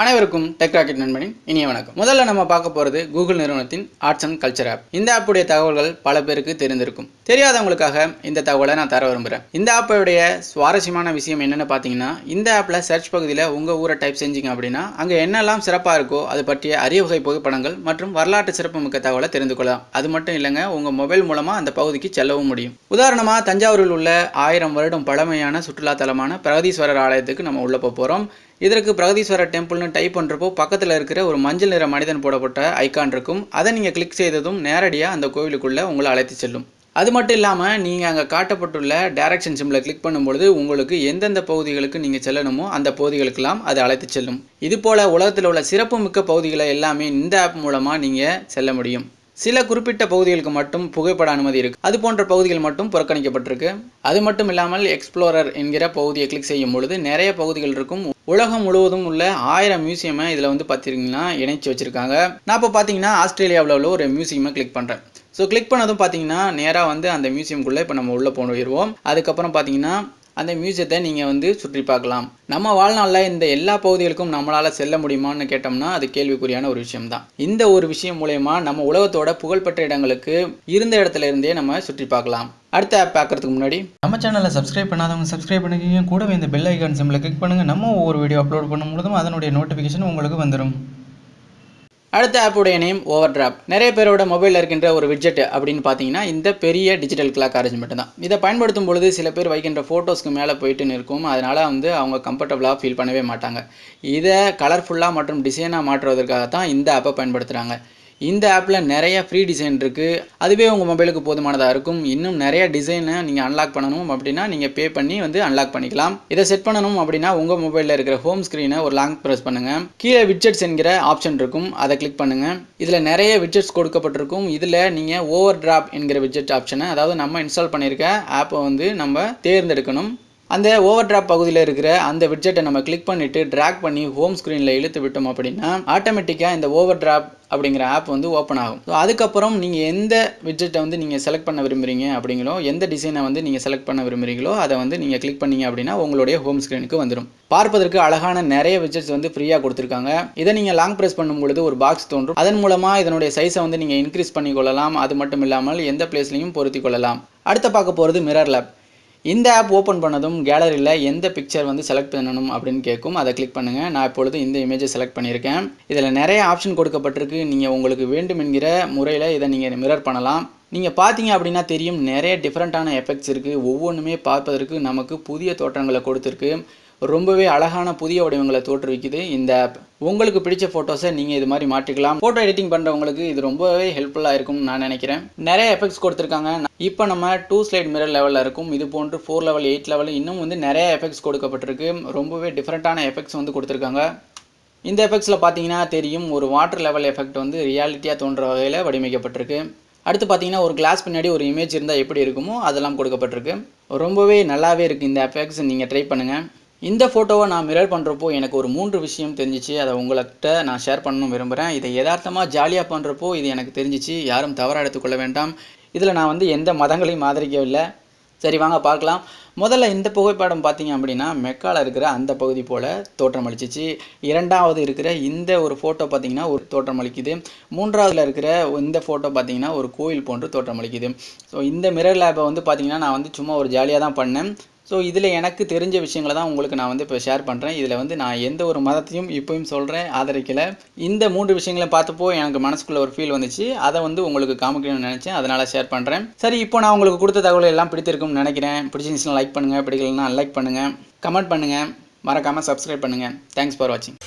அனைவருக்கும் tech rocket நண்பனின் இனிய வணக்கம். முதல்ல நம்ம பார்க்க போகிறது கூகுள் நிறுவனத்தின் ஆர்ட்ஸ் அண்ட் கல்ச்சர் ஆப். இந்த ஆப்புடைய தகவல்கள் பல பேருக்கு தெரிந்திருக்கும். தெரியாதவங்களுக்காக இந்த தகவலை நான் தர விரும்புகிறேன். இந்த ஆப்போடைய சுவாரஸ்யமான விஷயம் என்னென்னு பார்த்தீங்கன்னா, இந்த ஆப்பில் சர்ச் பகுதியில் உங்கள் ஊரை டைப் செஞ்சீங்க அப்படின்னா அங்கே என்னெல்லாம் சிறப்பாக இருக்கோ அது பற்றிய அரிய வகை புகைப்படங்கள் மற்றும் வரலாற்று சிறப்புமிக்க தகவலை தெரிந்து கொள்ளலாம். அது மட்டும் இல்லைங்க, உங்கள் மொபைல் மூலமாக அந்த பகுதிக்கு செல்லவும் முடியும். உதாரணமாக தஞ்சாவூரில் உள்ள 1000 வருடம் பழமையான சுற்றுலா தலமான பிரகதீஸ்வரர் ஆலயத்துக்கு நம்ம உள்ளே போகிறோம். இதற்கு பிரகதீஸ்வரர் டெம்பிள்னு டைப் பண்ணுறப்போ பக்கத்தில் இருக்கிற ஒரு மஞ்சள் நிற மனிதன் போடப்பட்ட ஐக்கான் இருக்கும். அதை நீங்கள் கிளிக் செய்ததும் நேரடியாக அந்த கோவிலுக்குள்ளே உங்களை அழைத்து செல்லும். அது மட்டும் இல்லாமல் நீங்கள் அங்கே காட்டப்பட்டுள்ள டைரக்ஷன் சிம்பிளை கிளிக் பண்ணும்பொழுது உங்களுக்கு எந்தெந்த பகுதிகளுக்கு நீங்கள் செல்லணுமோ அந்த பகுதிகளுக்கெல்லாம் அது அழைத்து செல்லும். இதுபோல் உலகத்தில் உள்ள சிறப்பு மிக்க பகுதிகளை எல்லாமே இந்த ஆப் மூலமாக நீங்கள் செல்ல முடியும். சில குறிப்பிட்ட பகுதிகளுக்கு மட்டும் புகைப்பட அனுமதி இருக்குது. அது போன்ற பகுதிகள் மட்டும் புறக்கணிக்கப்பட்டிருக்கு. அது மட்டும் இல்லாமல் எக்ஸ்ப்ளோரர் என்கிற பகுதியை கிளிக் செய்யும் பொழுது நிறைய பகுதிகள் இருக்கும். உலகம் முழுவதும் உள்ள 1000 மியூசியமை இதில் பார்த்தீங்கன்னா இணைச்சி வச்சுருக்காங்க. நான் இப்போ பார்த்தீங்கன்னா ஆஸ்திரேலியாவில் உள்ள ஒரு மியூசியமை கிளிக் பண்ணுறேன். ஸோ கிளிக் பண்ணதும் பார்த்தீங்கன்னா நேராக அந்த மியூசியம்குள்ளே இப்போ நம்ம உள்ளே போயிடுவோம். அதுக்கப்புறம் பார்த்தீங்கன்னா அந்த மியூசியத்தை நீங்கள் சுற்றி பார்க்கலாம். நம்ம வாழ்நாளில் இந்த எல்லா பகுதிகளுக்கும் நம்மளால் செல்ல முடியுமான்னு கேட்டோம்னா அது கேள்விக்குறியான ஒரு விஷயம்தான். இந்த ஒரு விஷயம் மூலயமா நம்ம உலகத்தோட புகழ்பெற்ற இடங்களுக்கு இருந்த இடத்துல இருந்தே நம்ம சுற்றி பார்க்கலாம். அடுத்த ஆப் பார்க்கறதுக்கு முன்னாடி நம்ம சேனலை சப்ஸ்கிரைப் பண்ணாதவங்க சப்ஸ்கிரைப் பண்ணிக்கிங்க. கூடவே இந்த பெல் ஐக்கான் சிம்பிளை கிளிக் பண்ணுங்கள். நம்ம ஒவ்வொரு வீடியோ அப்லோட் பண்ணும்போதும் அதனுடைய நோட்டிஃபிகேஷன் உங்களுக்கு வந்துடும். அடுத்த ஆப்புடைய நேம் ஓவர்டிராப். நிறைய பேரோட மொபைலில் இருக்கின்ற ஒரு widget அப்படின்னு பார்த்தீங்கன்னா இந்த பெரிய டிஜிட்டல் கிளாக் அரேஞ்ச்மெண்ட் தான். இதை பயன்படுத்தும் பொழுது சில பேர் வைக்கின்ற ஃபோட்டோஸ்க்கு மேலே போயிட்டு இருக்கும். அதனால் அவங்க கம்ஃபர்டபுளாக ஃபீல் பண்ணவே மாட்டாங்க. இதை கலர்ஃபுல்லாக மற்றும் டிசைனாக மாற்றுவதற்காக தான் இந்த ஆப்பை பயன்படுத்துகிறாங்க. இந்த ஆப்பில் நிறைய ஃப்ரீ டிசைன் இருக்குது. அதுவே உங்கள் மொபைலுக்கு போதுமானதாக இருக்கும். இன்னும் நிறைய டிசைனை நீங்கள் அன்லாக் பண்ணணும் அப்படின்னா நீங்கள் பே பண்ணி அன்லாக் பண்ணிக்கலாம். இதை செட் பண்ணணும் அப்படின்னா உங்கள் மொபைலில் இருக்கிற ஹோம் ஸ்க்ரீனை ஒரு லாங் ப்ரெஸ் பண்ணுங்கள். கீழே widgets என்கிற ஆப்ஷன் இருக்கும். அதை கிளிக் பண்ணுங்கள். இதில் நிறைய widgets கொடுக்கப்பட்டிருக்கும். இதில் நீங்கள் ஓவர்டிராப் என்கிற widget ஆப்ஷனை, அதாவது நம்ம இன்ஸ்டால் பண்ணியிருக்க ஆப்பை நம்ம தேர்ந்தெடுக்கணும். அந்த ஓவர்டிராப் பகுதியில் இருக்கிற அந்த widgetஐ நம்ம கிளிக் பண்ணிவிட்டு ட்ராக் பண்ணி ஹோம் ஸ்க்ரீனில் இழுத்து விட்டோம் அப்படின்னா ஆட்டோமேட்டிக்காக இந்த ஓவர்டிராப் அப்படிங்கிற ஆப் ஓப்பன் ஆகும். ஸோ அதுக்கப்புறம் நீங்கள் எந்த widgetஐ நீங்கள் செலக்ட் பண்ண விரும்புகிறீங்க அப்படிங்களோ, எந்த டிசைனை நீங்கள் செலக்ட் பண்ண விரும்புகிறீங்களோ அதை நீங்கள் கிளிக் பண்ணீங்க அப்படின்னா உங்களுடைய ஹோம் ஸ்க்ரீனுக்கு வந்துடும். பார்ப்பதற்கு அழகான நிறைய widgets ஃப்ரீயாக கொடுத்துருக்காங்க. இதை நீங்கள் லாங் ப்ரெஸ் பண்ணும்பொழுது ஒரு பாக்ஸ் தோன்றும். அதன் மூலமாக இதனுடைய சைஸை நீங்கள் இன்க்ரீஸ் பண்ணி கொள்ளலாம். அது மட்டும் இல்லாமல் எந்த பிளேஸ்லையும் பொருத்தி கொள்ளலாம். அடுத்து பார்க்க போகிறது மிரர் லேப். இந்த ஆப் ஓப்பன் பண்ணதும் கேலரியில் எந்த பிக்சர் செலக்ட் பண்ணணும் அப்படின்னு கேட்கும். அதை கிளிக் பண்ணுங்கள். நான் இப்பொழுது இந்த இமேஜை செலக்ட் பண்ணியிருக்கேன். இதில் நிறைய ஆப்ஷன் கொடுக்கப்பட்டிருக்கு. நீங்கள் உங்களுக்கு வேண்டும் என்கிற முறையில் இதை நீங்கள் மிரர் பண்ணலாம். நீங்கள் பார்த்தீங்க அப்படின்னா தெரியும், நிறைய டிஃப்ரெண்ட்டான எஃபெக்ட்ஸ் இருக்குது. ஒவ்வொன்றுமே பார்ப்பதற்கு நமக்கு புதிய தோற்றங்களை கொடுத்துருக்கு. ரொம்பவே அழகான புதிய வடிவங்களை தோற்றுவிக்குது இந்த ஆப். உங்களுக்கு பிடிச்ச ஃபோட்டோஸை நீங்கள் இது மாதிரி மாற்றிக்கலாம். ஃபோட்டோ எடிட்டிங் பண்ணுறவங்களுக்கு இது ரொம்பவே ஹெல்ப்ஃபுல்லாக இருக்கும்னு நான் நினைக்கிறேன். நிறைய எஃபெக்ட்ஸ் கொடுத்துருக்காங்க. இப்போ நம்ம 2 ஸ்லைட் மிரர் லெவலில் இருக்கும். இது போன்று 4 லெவல் 8 லெவல் இன்னும் நிறைய எஃபெக்ட்ஸ் கொடுக்கப்பட்டிருக்கு. ரொம்பவே டிஃப்ரெண்ட்டான எஃபெக்ட்ஸ் கொடுத்துருக்காங்க. இந்த எஃபெக்ட்ஸில் பார்த்தீங்கன்னா தெரியும், ஒரு வாட்டர் லெவல் எஃபெக்ட் ரியாலிட்டியாக தோன்ற வகையில் வடிவமைக்கப்பட்டிருக்கு. அடுத்து பார்த்தீங்கன்னா ஒரு கிளாஸ் பின்னாடி ஒரு இமேஜ் இருந்தால் எப்படி இருக்குமோ அதெல்லாம் கொடுக்கப்பட்டிருக்கு. ரொம்பவே நல்லாவே இருக்குது இந்த எஃபெக்ட்ஸ். நீங்கள் ட்ரை பண்ணுங்கள். இந்த ஃபோட்டோவை நான் மிரர் பண்ணுறப்போ எனக்கு ஒரு 3 விஷயம் தெரிஞ்சிச்சு. அதை உங்கள்கிட்ட நான் ஷேர் பண்ணணும் விரும்புகிறேன். இதை யதார்த்தமாக ஜாலியாக பண்ணுறப்போ இது எனக்கு தெரிஞ்சிச்சு. யாரும் தவறாக எடுத்துக்கொள்ள வேண்டாம். இதில் நான் எந்த மதங்களையும் ஆதரிக்கவில்லை. சரி வாங்க பார்க்கலாம். முதல்ல இந்த புகைப்படம் பார்த்தீங்க அப்படின்னா மெக்காவில் இருக்கிற அந்த பகுதி போல் தோற்றமளிச்சிச்சு. இரண்டாவது இருக்கிற இந்த ஒரு ஃபோட்டோ பார்த்தீங்கன்னா ஒரு தோற்றமளிக்குது. மூன்றாவதுல இருக்கிற இந்த ஃபோட்டோ பார்த்தீங்கன்னா ஒரு கோயில் போன்று தோற்றமளிக்குது. ஸோ இந்த மிரர் லேப்பை பார்த்தீங்கன்னா நான் சும்மா ஒரு ஜாலியாக தான் பண்ணேன். ஸோ இதில் எனக்கு தெரிஞ்ச விஷயங்களை தான் உங்களுக்கு நான் இப்போ ஷேர் பண்ணுறேன். இதில் நான் எந்த ஒரு மதத்தையும் இப்போயும் சொல்கிறேன் ஆதரிக்கலை. இந்த 3 விஷயங்களை பார்த்தப்போ எனக்கு மனசுக்குள்ளே ஒரு ஃபீல் வந்துச்சு. அதை உங்களுக்கு காமிக்கணும்னு நினச்சேன். அதனால் ஷேர் பண்ணுறேன். சரி, இப்போ நான் உங்களுக்கு கொடுத்த தகவல் எல்லாம் பிடித்திருக்கும்னு நினைக்கிறேன். பிடிச்சிருந்துச்சுன்னா லைக் பண்ணுங்கள், பிடிக்கலன்னா அன்லைக் பண்ணுங்கள், கமெண்ட் பண்ணுங்கள், மறக்காமல் சப்ஸ்கிரைப் பண்ணுங்கள். தேங்க்ஸ் ஃபார் வாட்சிங்.